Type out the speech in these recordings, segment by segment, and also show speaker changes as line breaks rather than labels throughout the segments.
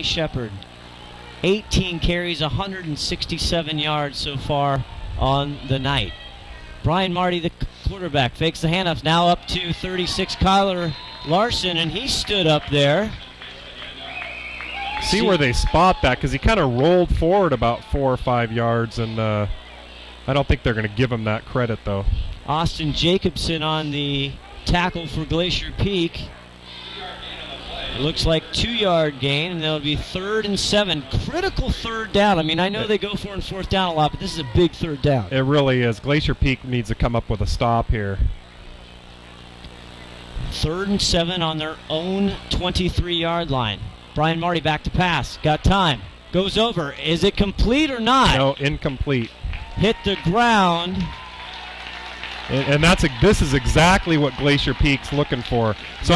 Ronnie Shepard, 18 carries, 167 yards so far on the night. Brian Marty, the quarterback, fakes the handoffs. Now up to 36, Kyler Larson, and he stood up there.
See where they spot that, because he kind of rolled forward about 4 or 5 yards, and I don't think they're going to give him that credit, though.
Austin Jacobson on the tackle for Glacier Peak. It looks like 2-yard gain, and that'll be 3rd and 7. Critical third down. I mean, I know they go for it on 4th down a lot, but this is a big third down.
It really is. Glacier Peak needs to come up with a stop here.
3rd and 7 on their own 23-yard line. Brian Marty back to pass. Got time. Goes over. Is it complete or not?
No, incomplete.
Hit the ground.
And this is exactly what Glacier Peak's looking for. So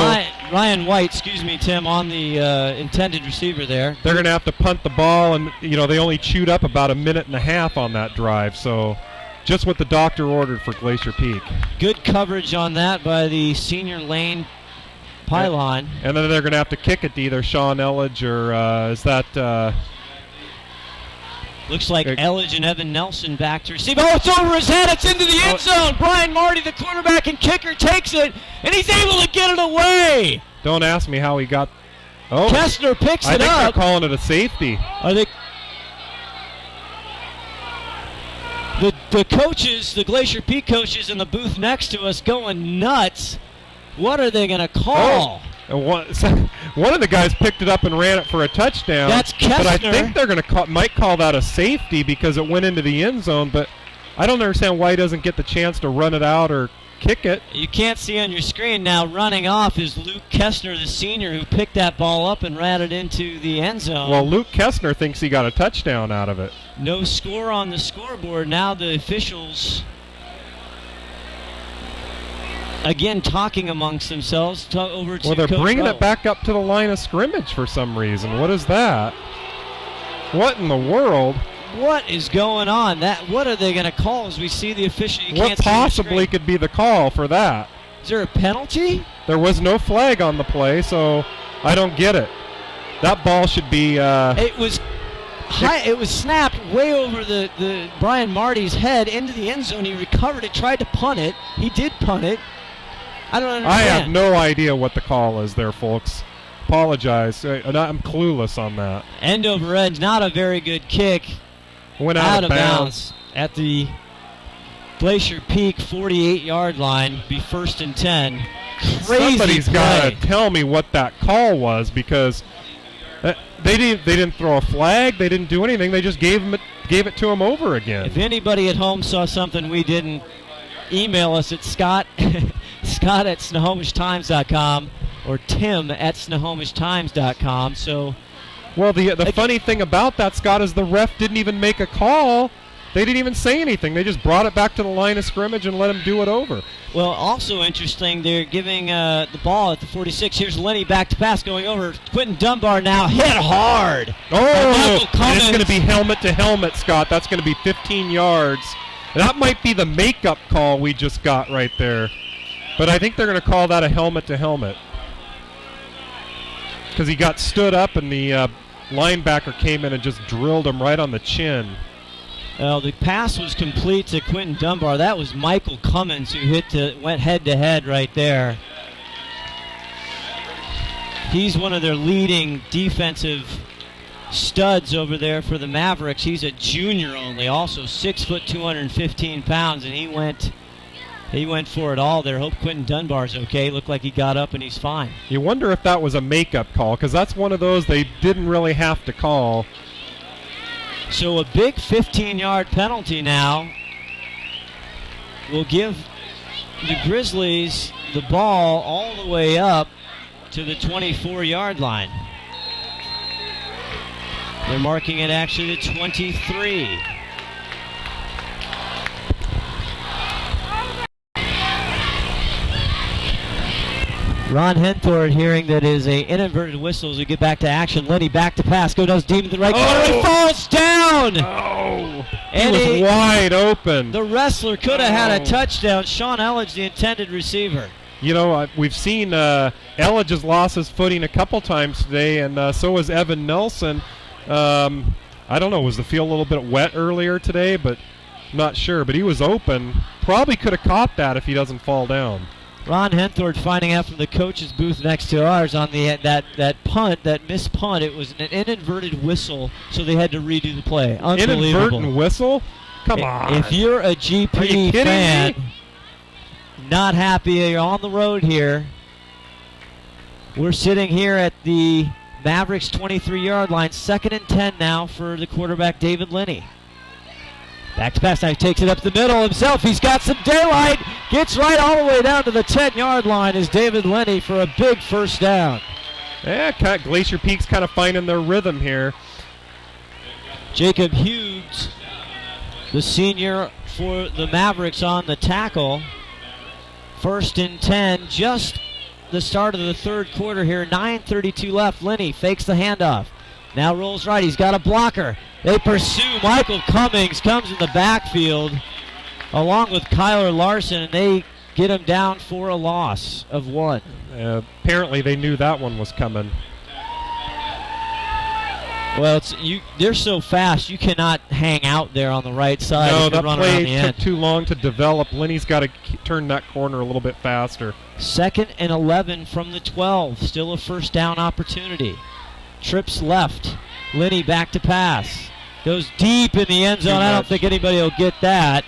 Ryan White, excuse me, Tim, on the intended receiver there.
They're going to have to punt the ball, and they only chewed up about 1.5 minutes on that drive. So just what the doctor ordered for Glacier Peak.
Good coverage on that by the senior lane pylon.
And then they're going to have to kick it to either Sean Elledge or is that...
Looks like Elledge and Evan Nelson back to receive. Oh, it's over his head. It's into the end zone. Brian Marty, the quarterback and kicker, takes it, and he's able to get it away.
Don't ask me how he got... Oh,
Kestner picks it up.
I think they're calling it a safety.
Are they... The coaches, the Glacier Peak coaches in the booth next to us going nuts. What are they going to call?
One of the guys picked it up and ran it for a touchdown.
That's Kestner.
But I think they're going to might call that a safety because it went into the end zone. But I don't understand why he doesn't get the chance to run it out or kick it.
You can't see on your screen now. Running off is Luke Kestner, the senior, who picked that ball up and ran it into the end zone.
Well, Luke Kestner thinks he got a touchdown out of it.
No score on the scoreboard. Now the officials... again, talking amongst themselves. Over to
they're
Coach
bringing
Rowe.
it back up to the line of scrimmage for some reason. What is that? What in the world?
What is going on? What are they going to call as we see the official?
What possibly could be the call for that?
Is there a penalty?
There was no flag on the play, so I don't get it. That ball should be...
It was high. It was snapped way over the Brian Marty's head into the end zone. He recovered it, tried to punt it. He did punt it. I don't understand.
I have no idea what the call is there, folks. Apologize. I'm clueless on that.
End over edge. Not a very good kick.
Went out of bounds
at the Glacier Peak 48-yard line. Be 1st and 10. Crazy
Somebody's got to tell me what that call was, because they didn't throw a flag. They didn't do anything. They just gave it to him over again.
If anybody at home saw something we didn't, email us at Scott@SnohomishTimes.com or Tim@SnohomishTimes.com. So,
well, the funny thing about that, Scott, is the ref didn't even make a call. They didn't even say anything. They just brought it back to the line of scrimmage and let him do it over.
Well, also interesting, they're giving the ball at the 46. Here's Lenny back to pass going over. Quentin Dunbar now hit hard.
Oh, and it's going to be helmet to helmet, Scott. That's going to be 15 yards. That might be the makeup call we just got right there. But I think they're going to call that a helmet to helmet. Because he got stood up and the linebacker came in and just drilled him right on the chin.
Well, the pass was complete to Quentin Dunbar. That was Michael Cummins who went head-to-head right there. He's one of their leading defensive studs over there for the Mavericks. He's a junior only, also 6 foot 215 pounds, and he went for it all there. Hope Quentin Dunbar's okay. Looked like he got up and he's fine.
You wonder if that was a makeup call, because that's one of those they didn't really have to call.
So a big 15-yard penalty now will give the Grizzlies the ball all the way up to the 24-yard line. They're marking it actually the 23. Ron Henthorne hearing that is a inadvertent whistle as we get back to action. Lenny back to pass. Goes deep to the right corner. He falls down.
Oh,
and
he was wide open.
The wrestler could have had a touchdown. Sean Elledge, the intended receiver.
You know, we've seen Elledge has lost his footing a couple times today, and so has Evan Nelson. I don't know, was the field a little bit wet earlier today, but I'm not sure. But he was open. Probably could have caught that if he doesn't fall down.
Ron Henthord finding out from the coach's booth next to ours on that punt, that missed punt. It was an inadvertent whistle, so they had to redo the play. Unbelievable.
Inadvertent whistle? Come on.
If you're a GP fan, not happy, you're on the road here. We're sitting here at the Mavericks 23-yard line, 2nd and 10 now for the quarterback, David Linney. Back to pass now, he takes it up the middle himself. He's got some daylight. Gets right all the way down to the 10-yard line is David Linney for a big first down.
Yeah, Glacier Peak's kind of finding their rhythm here.
Jacob Hughes, the senior for the Mavericks on the tackle. 1st and 10, just the start of the third quarter here. 9:32 left. Linney fakes the handoff. Now rolls right. He's got a blocker. They pursue. Michael Cummings comes in the backfield along with Kyler Larson, and they get him down for a loss of 1.
Apparently they knew that one was coming.
Well, they're so fast, you cannot hang out there on the right side.
No, that play took too long to develop. Linney's got to turn that corner a little bit faster.
2nd and 11 from the 12. Still a first down opportunity. Trips left. Linney back to pass. Goes deep in the end zone. I don't think anybody will get that.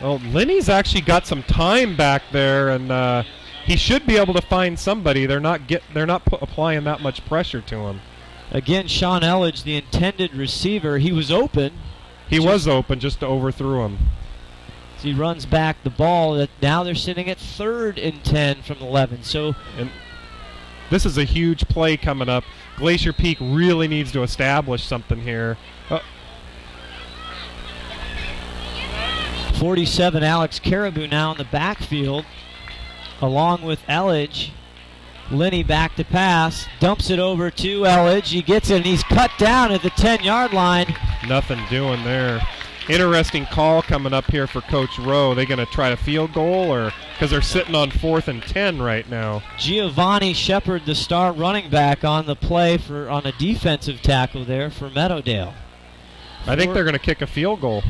Well, Linney's actually got some time back there, and he should be able to find somebody. They're not applying that much pressure to him.
Again, Sean Elledge, the intended receiver, he was open.
He was open, just overthrew him.
So he runs back the ball. Now they're sitting at 3rd and 10 from 11. So
this is a huge play coming up. Glacier Peak really needs to establish something here.
47, Alex Caribou now in the backfield, along with Elledge. Linney back to pass, dumps it over to Elledge. He gets it, and he's cut down at the 10-yard line.
Nothing doing there. Interesting call coming up here for Coach Rowe. Are they going to try a field goal, or because they're sitting on 4th and 10 right now?
Giovanni Shepard, the star running back, on the play on a defensive tackle there for Meadowdale.
I think they're going to kick a field goal.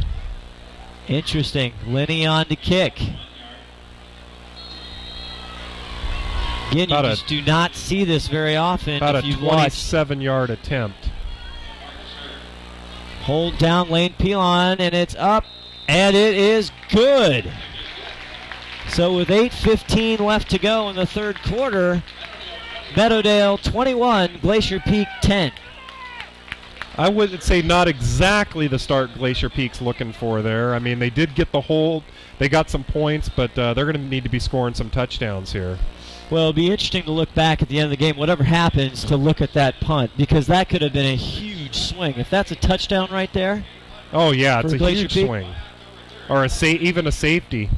Interesting. Linney on to kick. Again, you just do not see this very often.
About
if
a
you
27-yard attempt.
Hold down Lane Pilon, and it's up, and it is good. So with 8:15 left to go in the third quarter, Meadowdale 21, Glacier Peak 10.
I would say not exactly the start Glacier Peak's looking for there. I mean, they did get the hold. They got some points, but they're going to need to be scoring some touchdowns here.
Well, it'll be interesting to look back at the end of the game, whatever happens, to look at that punt, because that could have been a huge swing. If that's a touchdown right there.
Oh, yeah, it's a huge swing. Or even a safety.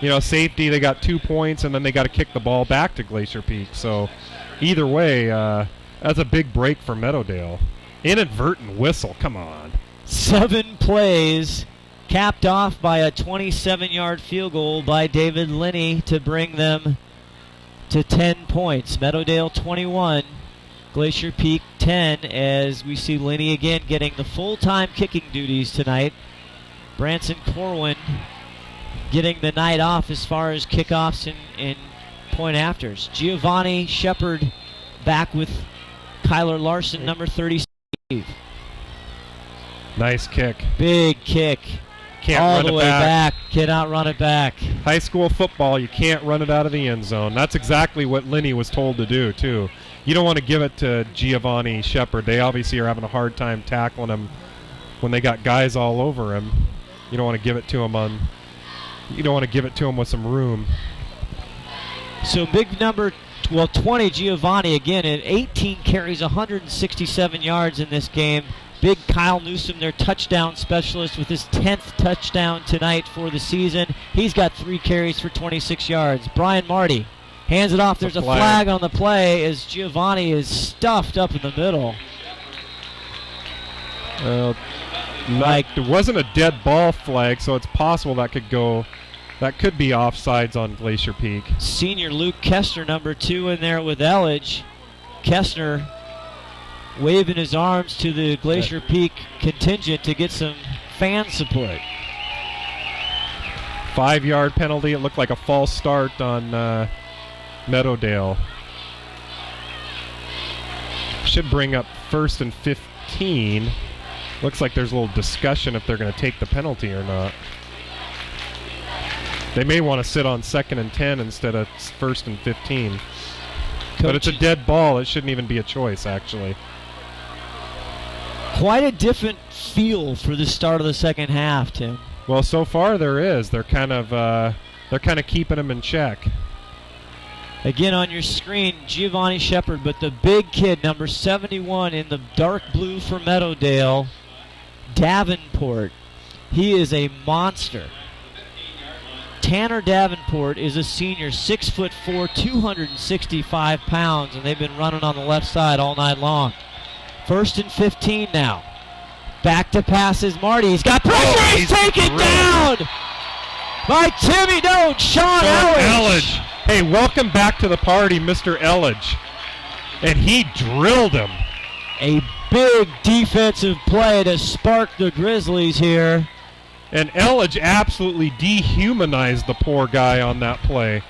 You know, safety, they got 2 points, and then they got to kick the ball back to Glacier Peak. So either way, that's a big break for Meadowdale. Inadvertent whistle, come on.
7 plays, capped off by a 27-yard field goal by David Linney to bring them to 10 points. Meadowdale 21, Glacier Peak 10, as we see Linney again getting the full-time kicking duties tonight. Branson Corwin getting the night off as far as kickoffs and point afters. Giovanni Shepard back with Kyler Larson, number 30.
Nice kick.
Big kick.
Can't
all
run
the
it
way
back.
Cannot run it back.
High school football, you can't run it out of the end zone. That's exactly what Linney was told to do, too. You don't want to give it to Giovanni Shepard. They obviously are having a hard time tackling him when they got guys all over him. You don't want to give it to him with some room.
So big number, 20, Giovanni again at 18 carries, 167 yards in this game. Big Kyle Newsom, their touchdown specialist, with his 10th touchdown tonight for the season. He's got 3 carries for 26 yards. Brian Marty hands it off. There's a flag on the play as Giovanni is stuffed up in the middle.
It wasn't a dead ball flag, so it's possible that could go That could be offsides on Glacier Peak.
Senior Luke Kestner, number 2, in there with Elledge. Kestner waving his arms to the Glacier Peak contingent to get some fan support.
5-yard penalty. It looked like a false start on Meadowdale. Should bring up 1st and 15. Looks like there's a little discussion if they're going to take the penalty or not. They may want to sit on 2nd and 10 instead of 1st and 15. But it's a dead ball. It shouldn't even be a choice, actually.
Quite a different feel for the start of the second half, Tim.
Well, so far there is. They're kind of keeping them in check.
Again on your screen, Giovanni Shepard, but the big kid, number 71 in the dark blue for Meadowdale, Davenport. He is a monster. Tanner Davenport is a senior, 6'4", 265 pounds, and they've been running on the left side all night long. 1st and 15 now. Back to pass is Marty. He's got pressure. He's taken down by Timmy. No, Sean Elledge.
Hey, welcome back to the party, Mr. Elledge. And he drilled him.
A big defensive play to spark the Grizzlies here.
And Elledge absolutely dehumanized the poor guy on that play.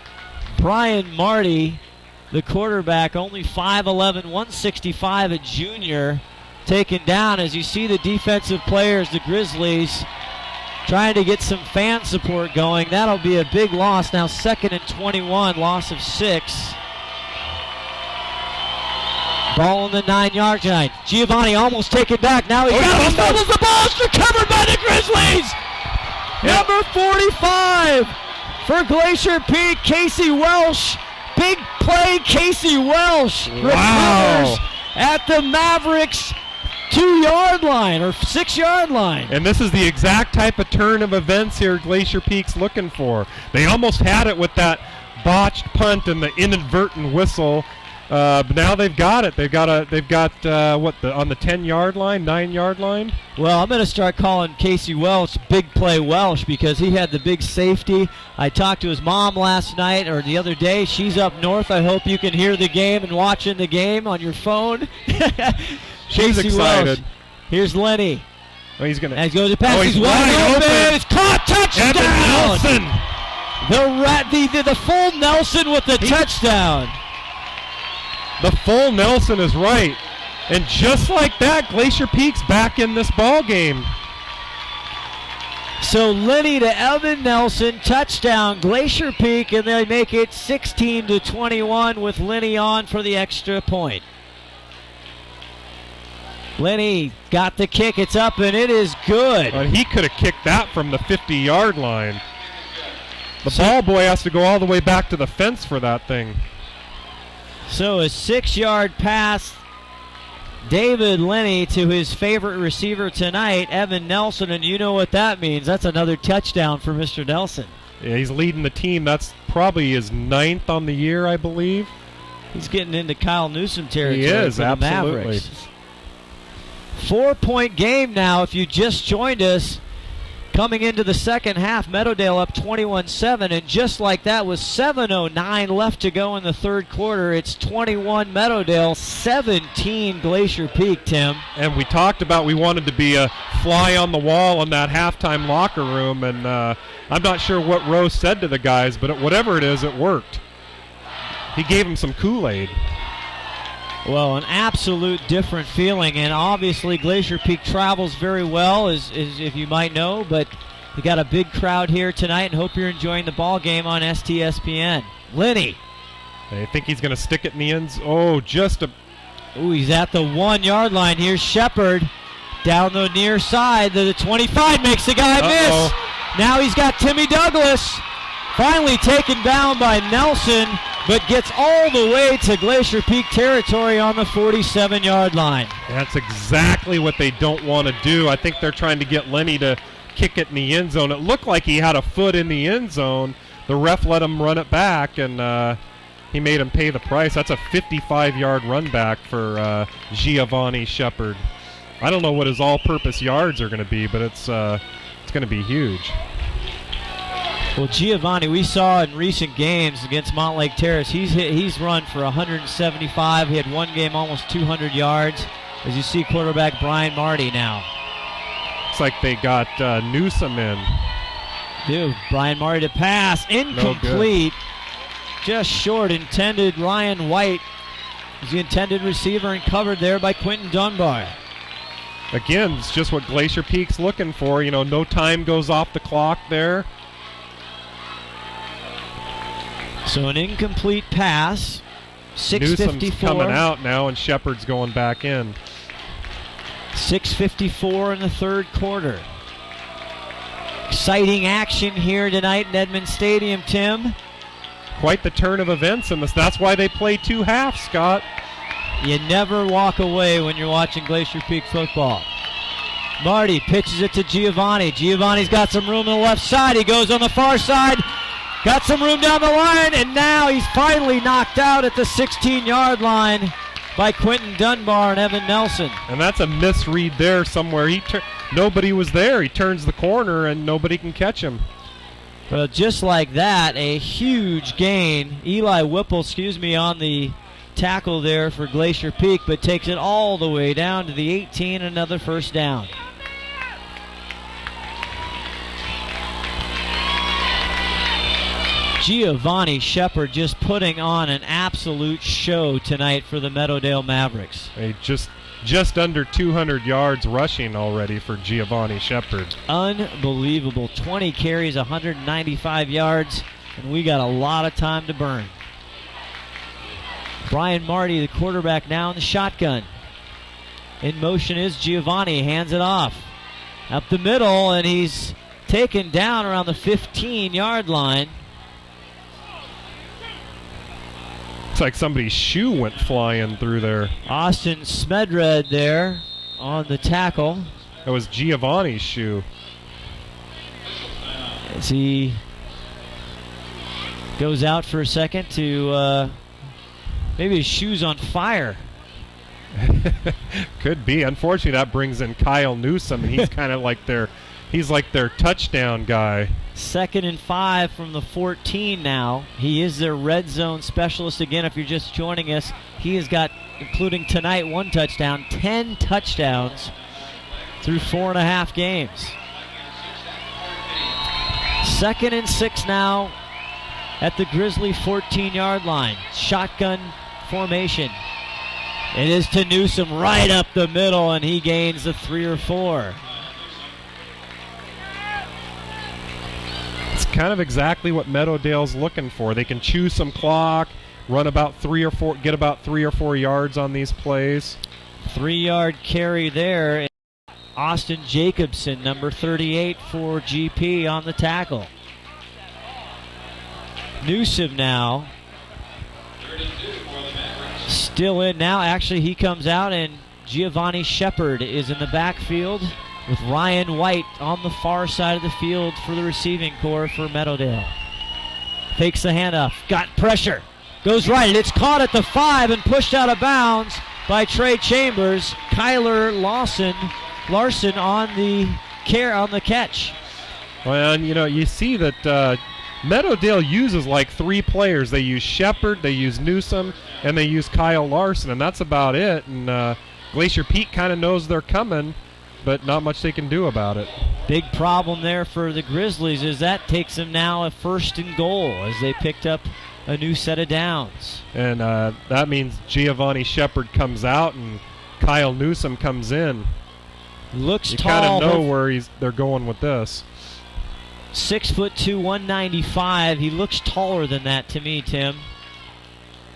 Brian Marty, the quarterback, only 5'11", 165, a junior, taken down. As you see the defensive players, the Grizzlies, trying to get some fan support going. That'll be a big loss. Now 2nd and 21, loss of 6. Ball on the 9-yard line. Giovanni almost taken back. Now he fumbles the ball. It's recovered by the Grizzlies. Number 45 for Glacier Peak, Casey Welsh. Big play, Casey Welsh.
Wow.
At the Mavericks 2-yard line or 6-yard line.
And this is the exact type of turn of events here Glacier Peak's looking for. They almost had it with that botched punt and the inadvertent whistle. But now they've got it. They've got on the 10-yard line, 9-yard line.
Well, I'm going to start calling Casey Welsh Big Play Welsh because he had the big safety. I talked to his mom last night or the other day. She's up north. I hope you can hear the game and watching the game on your phone.
She's excited.
Welsh. Here's Lenny.
Oh, he's gonna.
As goes to pass.
He's
wide
open.
It's caught. Touchdown.
Nelson.
The full Nelson with the touchdown.
The full Nelson is right. And just like that, Glacier Peak's back in this ball game.
So Lenny to Evan Nelson, touchdown, Glacier Peak, and they make it 16-21 with Lenny on for the extra point. Lenny got the kick. It's up, and it is good.
He could have kicked that from the 50-yard line. The ball boy has to go all the way back to the fence for that thing.
So a 6-yard pass, David Lenny to his favorite receiver tonight, Evan Nelson, and you know what that means. That's another touchdown for Mr. Nelson.
Yeah, he's leading the team. That's probably his 9th on the year, I believe.
He's getting into Kyle Newsom territory.
He is,
for the
absolutely.
Mavericks. 4-point game now if you just joined us. Coming into the second half, Meadowdale up 21-7, and just like that, with 7:09 left to go in the third quarter, it's 21 Meadowdale, 17 Glacier Peak, Tim.
And we talked about we wanted to be a fly on the wall in that halftime locker room, and I'm not sure what Rose said to the guys, but whatever it is, it worked. He gave them some Kool-Aid.
Well, an absolute different feeling, and obviously Glacier Peak travels very well, as if you might know, but we got a big crowd here tonight, and hope you're enjoying the ball game on STSPN. Lenny.
I think he's going to stick it in the ends. Oh, just a...
Ooh, he's at the 1-yard line. Here's Shepard down the near side. The 25 makes the guy miss. Now he's got Timmy Douglas, finally taken down by Nelson, but gets all the way to Glacier Peak territory on the 47-yard line.
That's exactly what they don't want to do. I think they're trying to get Lenny to kick it in the end zone. It looked like he had a foot in the end zone. The ref let him run it back, and he made him pay the price. That's a 55-yard run back for Giovanni Shepard. I don't know what his all-purpose yards are going to be, but it's going to be huge.
Well, Giovanni, we saw in recent games against Montlake Terrace, he's run for 175. He had one game almost 200 yards. As you see, quarterback Brian Marty now.
Looks like they got Newsome in.
Dude, Brian Marty to pass. Incomplete. Just short. Intended Ryan White is the intended receiver and covered there by Quentin Dunbar.
Again, it's just what Glacier Peak's looking for. You know, no time goes off the clock there.
So an incomplete pass. 6:54.
Newsome's coming out now, and Shepard's going back in.
6:54 in the third quarter. Exciting action here tonight in Edmond Stadium, Tim.
Quite the turn of events, and that's why they play two halves, Scott.
You never walk away when you're watching Glacier Peak football. Marty pitches it to Giovanni. Giovanni's got some room on the left side. He goes on the far side. Got some room down the line, and now he's finally knocked out at the 16-yard line by Quentin Dunbar and Evan Nelson.
And that's a misread there somewhere. Nobody was there. He turns the corner, and nobody can catch him.
Well, just like that, a huge gain. Eli Whipple, on the tackle there for Glacier Peak, but takes it all the way down to the 18, another first down. Giovanni Shepard just putting on an absolute show tonight for the Meadowdale Mavericks.
Hey, just under 200 yards rushing already for Giovanni Shepard.
Unbelievable. 20 carries, 195 yards, and we got a lot of time to burn. Brian Marty, the quarterback, now in the shotgun. In motion is Giovanni, hands it off. Up the middle, and he's taken down around the 15-yard line.
It's like somebody's shoe went flying through there.
Austin Smedred there on the tackle.
That was Giovanni's shoe.
As he goes out for a second to maybe his shoe's on fire.
Could be. Unfortunately, that brings in Kyle Newsome, and he's kind of like their touchdown guy.
2nd and 5 from the 14 now. He is their red zone specialist. Again, if you're just joining us, he has got, including tonight, 1 touchdown, 10 touchdowns through 4.5 games. 2nd and 6 now at the Grizzly 14-yard line. Shotgun formation. It is to Newsome right up the middle, and he gains the 3 or 4.
It's kind of exactly what Meadowdale's looking for. They can chew some clock, run about 3 or 4, get about 3 or 4 yards on these plays.
3-yard carry there. Austin Jacobson, number 38 for GP on the tackle. Newsome now. Still in now. Actually, he comes out, and Giovanni Shepard is in the backfield with Ryan White on the far side of the field for the receiving corps for Meadowdale. Fakes the handoff. Got pressure. Goes right. It's caught at the 5 and pushed out of bounds by Trey Chambers. Kyler Larson on the catch.
Well, and you see that Meadowdale uses like 3 players. They use Shepard, they use Newsome, and they use Kyle Larson, and that's about it. And Glacier Peak kind of knows they're coming, but not much they can do about it.
Big problem there for the Grizzlies is that takes them now a 1st and goal as they picked up a new set of downs.
And that means Giovanni Shepard comes out and Kyle Newsome comes in.
Looks
you
tall.
You kind of know where they're going with this.
6'2", 195. He looks taller than that to me, Tim.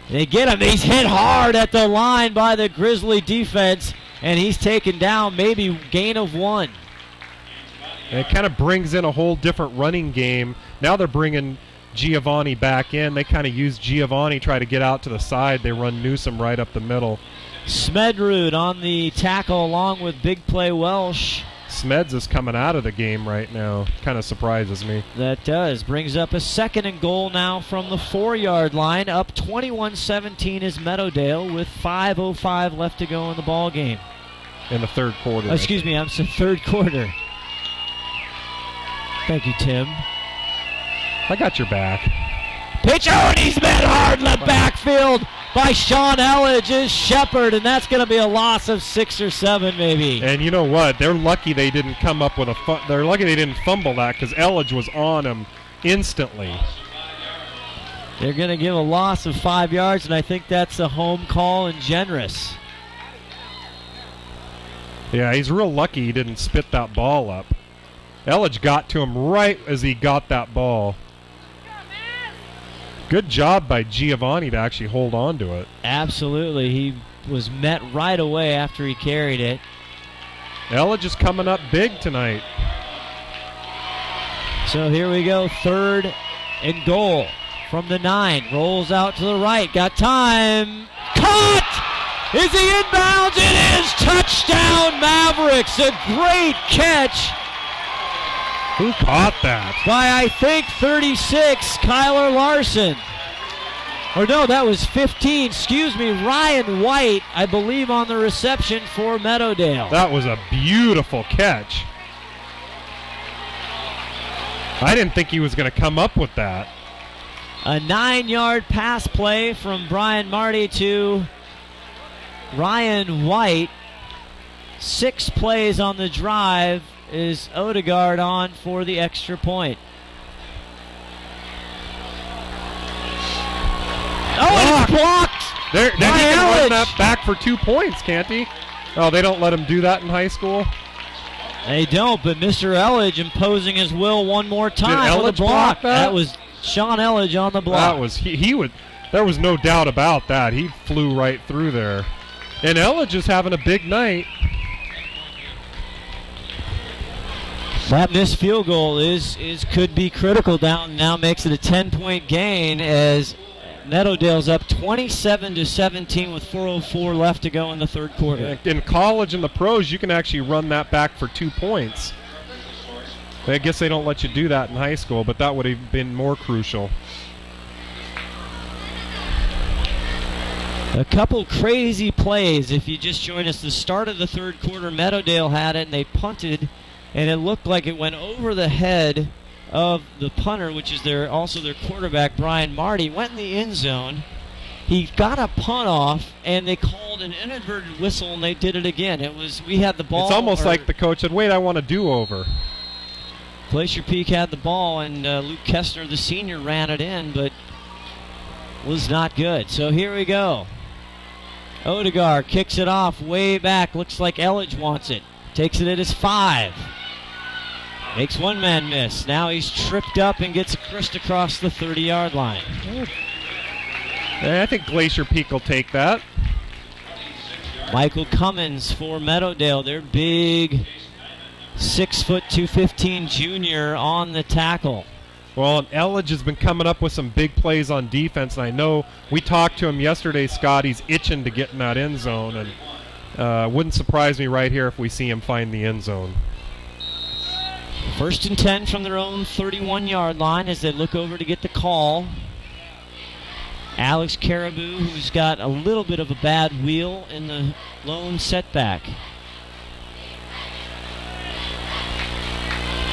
They get him. He's hit hard at the line by the Grizzly defense, and he's taken down, maybe gain of 1.
And it kind of brings in a whole different running game. Now they're bringing Giovanni back in. They kind of use Giovanni, try to get out to the side. They run Newsome right up the middle.
Smedrud on the tackle along with Big Play Welsh.
Smeds is coming out of the game right now. Kind of surprises me.
That does. Brings up a 2nd and goal now from the 4-yard line. Up 21-17 is Meadowdale with 5:05 left to go in the ball game.
In the third quarter.
Excuse me, I'm sorry, third quarter. Thank you, Tim.
I got your back.
Pitch, and he's met hard left backfield by Sean Elledge is Shepard, and that's going to be a loss of 6 or 7 maybe.
And you know what? They're lucky they didn't come up with they're lucky they didn't fumble that because Elledge was on him instantly.
They're going to give a loss of 5 yards, and I think that's a home call and generous.
Yeah, he's real lucky he didn't spit that ball up. Elledge got to him right as he got that ball. Good job by Giovanni to actually hold on to it.
Absolutely. He was met right away after he carried it.
Elledge is coming up big tonight.
So here we go, 3rd and goal from the 9. Rolls out to the right. Got time. Caught! Is he inbounds? It is! Touchdown Mavericks! A great catch.
Who caught that?
By, I think, 36, Kyler Larson. Or no, that was 15. Excuse me, Ryan White, I believe, on the reception for Meadowdale.
That was a beautiful catch. I didn't think he was going to come up with that.
A 9-yard pass play from Brian Marty to Ryan White. 6 plays on the drive. Is Odegaard on for the extra point. Oh, it's blocked!
Then he can run that back for 2 points, can't he? Oh, they don't let him do that in high school?
They don't, but Mr. Elledge imposing his will one more time.
Did Elledge block that?
That was Sean Elledge on the block.
That was he would. There was no doubt about that. He flew right through there. And Elledge is having a big night.
That missed field goal could be critical. Down now makes it a 10-point gain as Meadowdale's up 27-17 with 4:04 left to go in the 3rd quarter.
In college and the pros, you can actually run that back for 2 points. I guess they don't let you do that in high school, but that would have been more crucial.
A couple crazy plays. If you just joined us, the start of the 3rd quarter, Meadowdale had it, and they punted. And it looked like it went over the head of the punter, which is also their quarterback, Brian Marty. Went in the end zone. He got a punt off, and they called an inadvertent whistle, and they did it again. We had the ball.
It's almost like the coach said, wait, I want a do-over.
Glacier Peak had the ball, and Luke Kestner, the senior, ran it in, but was not good. So here we go. Odegaard kicks it off way back. Looks like Elledge wants it. Takes it at his 5. Makes one man miss. Now he's tripped up and gets crushed across the 30-yard line.
I think Glacier Peak will take that.
Michael Cummins for Meadowdale. Their big 6', 215 junior on the tackle.
Well, and Elledge has been coming up with some big plays on defense, and I know we talked to him yesterday, Scott. He's itching to get in that end zone, and wouldn't surprise me right here if we see him find the end zone.
1st and 10 from their own 31-yard line as they look over to get the call. Alex Caribou, who's got a little bit of a bad wheel in the lone setback.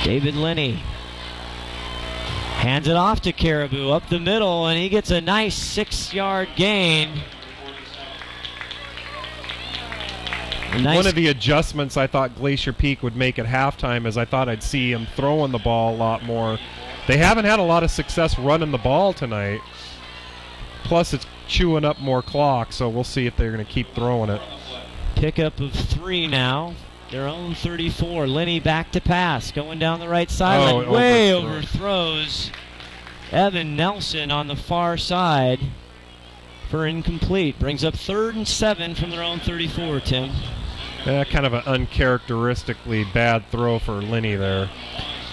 David Linney hands it off to Caribou up the middle, and he gets a nice 6-yard gain.
One of the adjustments I thought Glacier Peak would make at halftime is I thought I'd see him throwing the ball a lot more. They haven't had a lot of success running the ball tonight. Plus, it's chewing up more clock, so we'll see if they're going to keep throwing it.
Pickup of 3 now. Their own 34. Linney back to pass. Going down the right sideline. Overthrows Evan Nelson on the far side for incomplete. Brings up 3rd and 7 from their own 34, Tim.
Kind of an uncharacteristically bad throw for Linney there.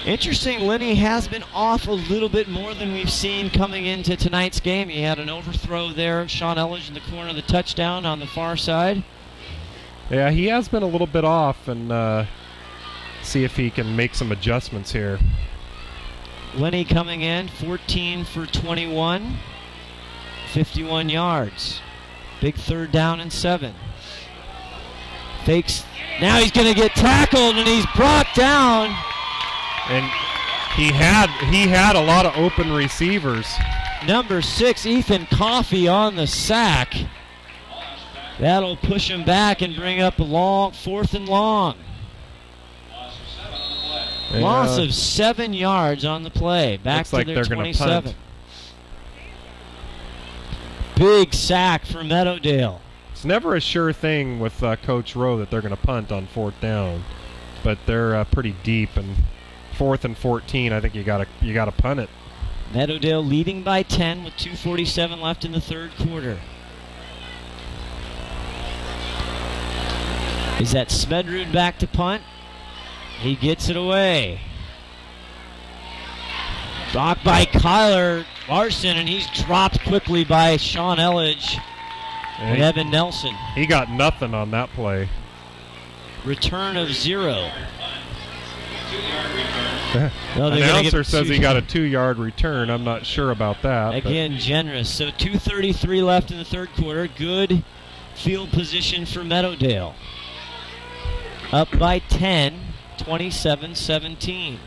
Interesting, Linney has been off a little bit more than we've seen coming into tonight's game. He had an overthrow there. Sean Elledge in the corner of the touchdown on the far side.
Yeah, he has been a little bit off, and see if he can make some adjustments here.
Linney coming in, 14 for 21, 51 yards. Big 3rd down and 7. Fakes. Now he's going to get tackled, and he's brought down.
And He had a lot of open receivers.
Number 6, Ethan Coffey on the sack. That'll push him back and bring up a long 4th and long. Yeah. Loss of 7 yards on the play. Back to their 27. Big sack for Meadowdale.
It's never a sure thing with Coach Rowe that they're going to punt on 4th down, but they're pretty deep, and 4th and 14. I think you gotta punt it.
Meadowdale leading by 10 with 2:47 left in the third quarter. Is that Smedrud back to punt? He gets it away. Blocked by Kyler Larson, and he's dropped quickly by Sean Elledge and Evan Nelson.
He got nothing on that play.
Return of 0.
No, the announcer says he got a 2-yard return. I'm not sure about that.
Again, generous. So 2:33 left in the third quarter. Good field position for Meadowdale. Up by 10, 27-17.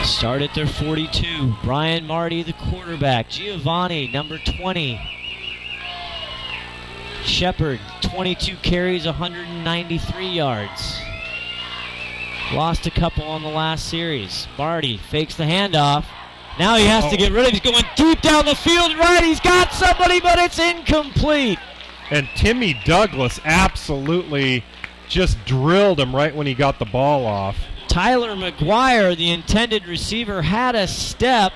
Start at their 42. Brian Marty, the quarterback. Giovanni, number 20. Shepard, 22 carries, 193 yards. Lost a couple on the last series. Marty fakes the handoff. Now he has to get rid of it. He's going deep down the field right. He's got somebody, but it's incomplete.
And Timmy Douglas absolutely just drilled him right when he got the ball off.
Tyler McGuire, the intended receiver, had a step,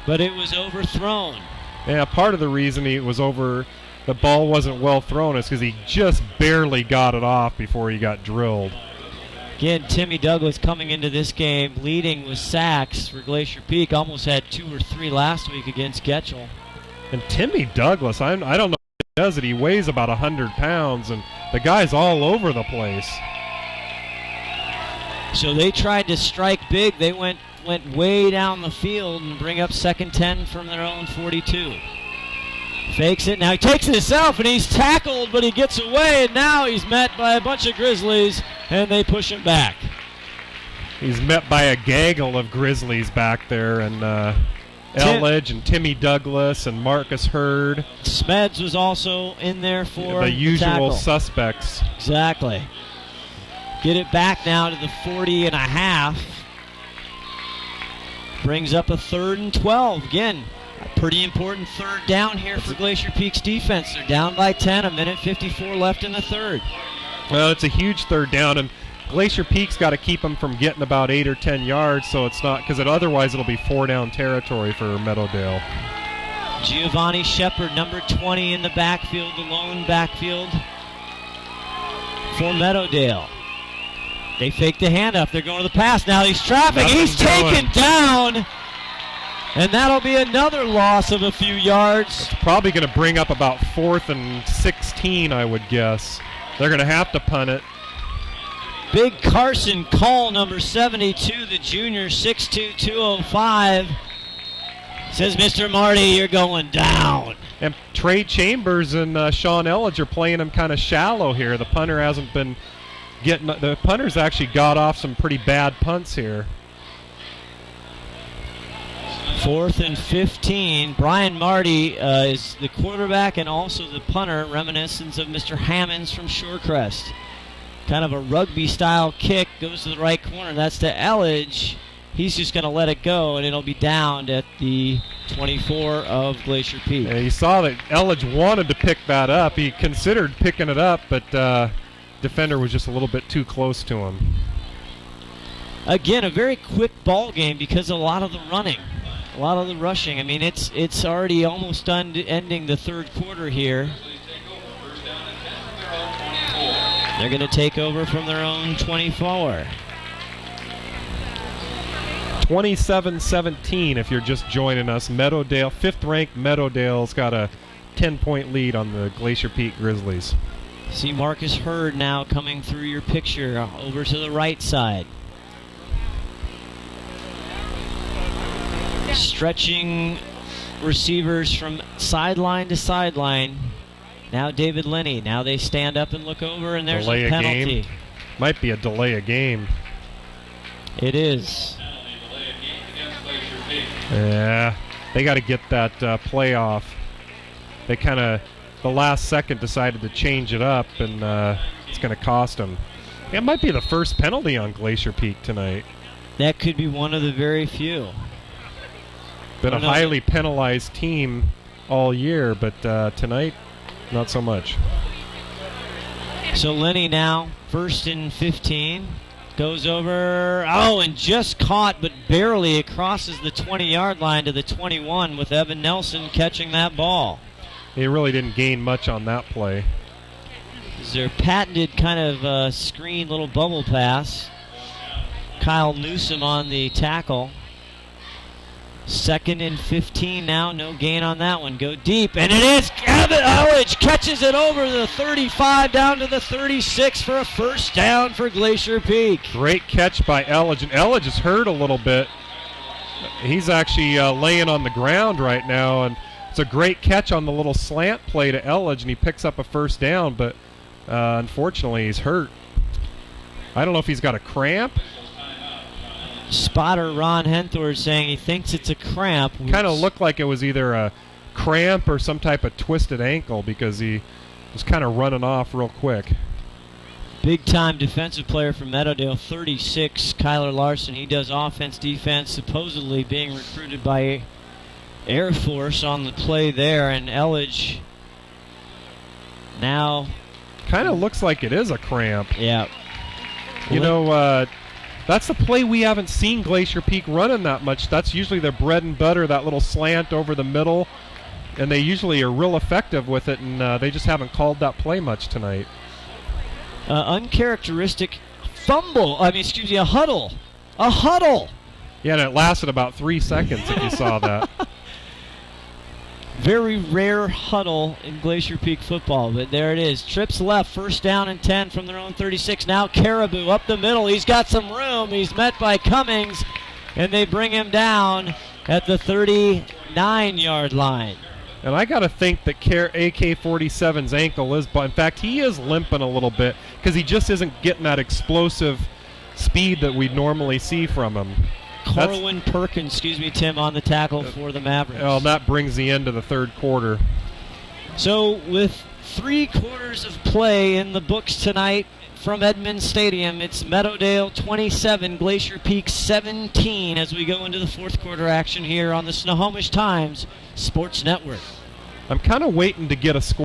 but it was overthrown.
Yeah, part of the reason the ball wasn't well thrown is because he just barely got it off before he got drilled.
Again, Timmy Douglas coming into this game leading with sacks for Glacier Peak. Almost had 2 or 3 last week against Getchell.
And Timmy Douglas, I don't know if he does it. He weighs about 100 pounds, and the guy's all over the place.
So they tried to strike big. They went way down the field and bring up 2nd 10 from their own 42. Fakes it. Now he takes it himself, and he's tackled, but he gets away, and now he's met by a bunch of Grizzlies, and they push him back.
He's met by a gaggle of Grizzlies back there, and Elledge and Timmy Douglas and Marcus Hurd.
Smeds was also in there for
the usual
tackle.
Suspects.
Exactly. Get it back now to the 40 and a half. Brings up a 3rd and 12. Again, a pretty important 3rd down here for Glacier Peak's defense. They're down by 10, 1:54 left in the third.
Well, it's a huge 3rd down, and Glacier Peak's got to keep them from getting about 8 or 10 yards, so it's not, because otherwise it'll be 4-down territory for Meadowdale.
Giovanni Shepard, number 20 in the backfield, the lone backfield for Meadowdale. They fake the handoff. They're going to the pass. Now he's traffic. He's taken down. And that'll be another loss of a few yards.
It's probably going to bring up about 4th and 16, I would guess. They're going to have to punt it.
Big Carson Call, number 72, the junior, 6'2", 205. Says, Mr. Marty, you're going down.
And Trey Chambers and Sean Elledge are playing him kind of shallow here. The punter hasn't been getting. The punter's actually got off some pretty bad punts here.
4th and 15. Brian Marty is the quarterback and also the punter, reminiscence of Mr. Hammonds from Shorecrest. Kind of a rugby-style kick, goes to the right corner. That's to Elledge. He's just going to let it go, and it'll be downed at the 24 of Glacier Peak.
Yeah, you saw that Elledge wanted to pick that up. He considered picking it up, but defender was just a little bit too close to him.
Again, a very quick ball game because of a lot of the running. A lot of the rushing. I mean, it's already almost done ending the third quarter here. They're going to take over from their own 24.
27-17 if you're just joining us. Meadowdale, 5th-ranked Meadowdale's got a 10-point lead on the Glacier Peak Grizzlies.
See Marcus Hurd now coming through your picture over to the right side. Stretching receivers from sideline to sideline. Now David Linney. Now they stand up and look over, and there's
delay
a penalty.
Game. Might be a delay of game.
It is.
Yeah, they got to get that play off. They kind of, the last second, decided to change it up, and it's going to cost them. It might be the first penalty on Glacier Peak tonight.
That could be one of the very few.
Been a highly penalized team all year, but tonight, not so much.
So Lenny now, 1st and 15. Goes over, and just caught, but barely. It crosses the 20-yard line to the 21 with Evan Nelson catching that ball.
He really didn't gain much on that play.
This is their patented kind of screen little bubble pass. Kyle Newsom on the tackle. 2nd and 15 now. No gain on that one. Go deep, and it is Gavin Elledge catches it over the 35 down to the 36 for a first down for Glacier Peak.
Great catch by Elledge, and Elledge is hurt a little bit. He's actually laying on the ground right now, and it's a great catch on the little slant play to Elledge, and he picks up a first down, but unfortunately he's hurt. I don't know if he's got a cramp.
Spotter Ron Henthor saying he thinks it's a cramp.
Kind of looked like it was either a cramp or some type of twisted ankle because he was kind of running off real quick.
Big-time defensive player from Meadowdale, 36, Kyler Larson. He does offense, defense, supposedly being recruited by Air Force on the play there. And Elledge now...
kind of looks like it is a cramp.
Yeah.
You know, that's the play we haven't seen Glacier Peak running that much. That's usually their bread and butter, that little slant over the middle. And they usually are real effective with it, and they just haven't called that play much tonight.
Uncharacteristic fumble. A huddle. A huddle.
Yeah, and it lasted about 3 seconds if you saw that.
Very rare huddle in Glacier Peak football, but there it is. Trips left, 1st down and 10 from their own 36. Now Caribou up the middle. He's got some room. He's met by Cummings, and they bring him down at the 39-yard line.
And I got to think that AK-47's ankle is, but in fact, he is limping a little bit because he just isn't getting that explosive speed that we normally see from him.
Corwin Perkins, Tim, on the tackle for the Mavericks.
Oh, that brings the end of the third quarter.
So with 3 quarters of play in the books tonight from Edmund Stadium, it's Meadowdale 27, Glacier Peak 17 as we go into the 4th quarter action here on the Snohomish Times Sports Network.
I'm kind of waiting to get a score.